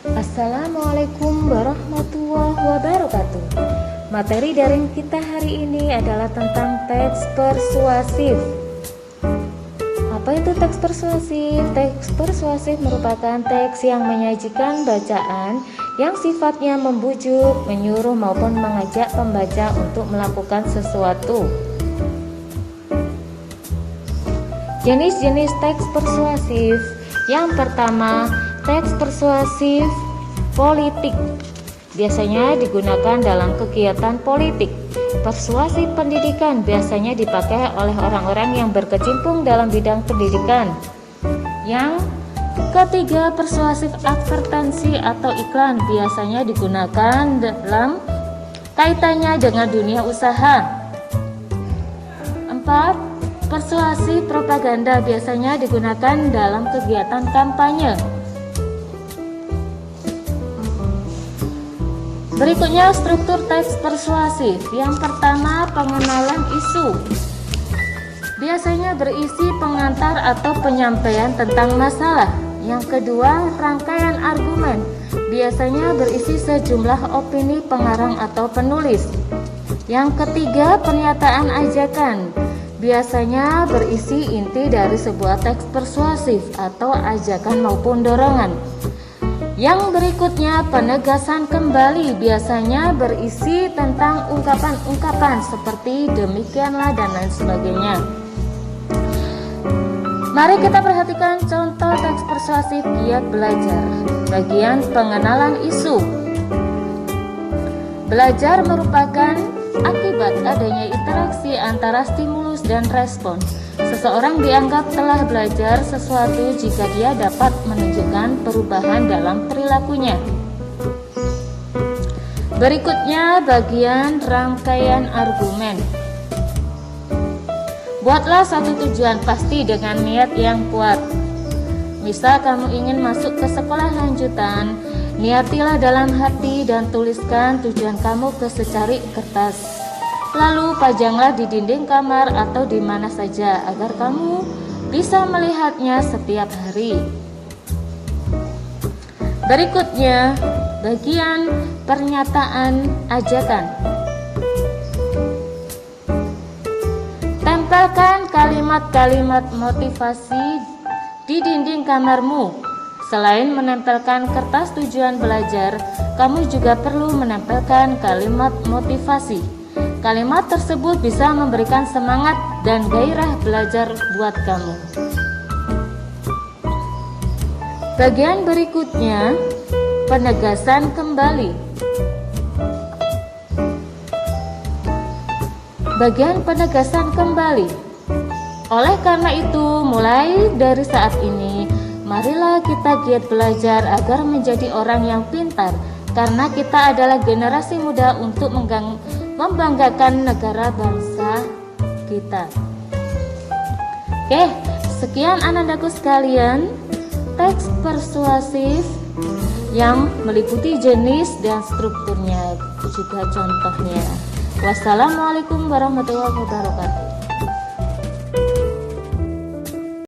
Assalamualaikum warahmatullahi wabarakatuh. Materi daring kita hari ini adalah tentang teks persuasif. Apa itu teks persuasif? Teks persuasif merupakan teks yang menyajikan bacaan yang sifatnya membujuk, menyuruh maupun mengajak pembaca untuk melakukan sesuatu. Jenis-jenis teks persuasif. Yang pertama, teks persuasif politik. Biasanya digunakan dalam kegiatan politik. Persuasif pendidikan biasanya dipakai oleh orang-orang yang berkecimpung dalam bidang pendidikan. Yang ketiga, persuasif advertensi atau iklan biasanya digunakan dalam kaitannya dengan dunia usaha. 4. Persuasif propaganda biasanya digunakan dalam kegiatan kampanye. Berikutnya struktur teks persuasif. Yang pertama, pengenalan isu. Biasanya berisi pengantar atau penyampaian tentang masalah. Yang kedua, rangkaian argumen. Biasanya berisi sejumlah opini pengarang atau penulis. Yang ketiga, pernyataan ajakan. Biasanya berisi inti dari sebuah teks persuasif atau ajakan maupun dorongan. Yang berikutnya, penegasan kembali biasanya berisi tentang ungkapan-ungkapan seperti demikianlah dan lain sebagainya. Mari kita perhatikan contoh teks persuasif giat belajar. Bagian pengenalan isu. Belajar merupakan akibat adanya interaksi antara stimulus dan respon. Seseorang dianggap telah belajar sesuatu jika dia dapat menunjukkan perubahan dalam perilakunya. Berikutnya bagian rangkaian argumen. Buatlah satu tujuan pasti dengan niat yang kuat. Misal kamu ingin masuk ke sekolah lanjutan, niatilah dalam hati dan tuliskan tujuan kamu ke secari kertas. Lalu pajanglah di dinding kamar atau di mana saja agar kamu bisa melihatnya setiap hari. Berikutnya, bagian pernyataan ajakan. Tempelkan kalimat-kalimat motivasi di dinding kamarmu. Selain menempelkan kertas tujuan belajar, kamu juga perlu menempelkan kalimat motivasi. Kalimat tersebut bisa memberikan semangat dan gairah belajar buat kamu. Bagian berikutnya, penegasan kembali. Bagian penegasan kembali. Oleh karena itu, mulai dari saat ini, marilah kita giat belajar agar menjadi orang yang pintar, karena kita adalah generasi muda untuk membanggakan negara bangsa kita. Oke, sekian anandaku sekalian, teks persuasif yang meliputi jenis dan strukturnya, juga contohnya. Wassalamualaikum warahmatullahi wabarakatuh.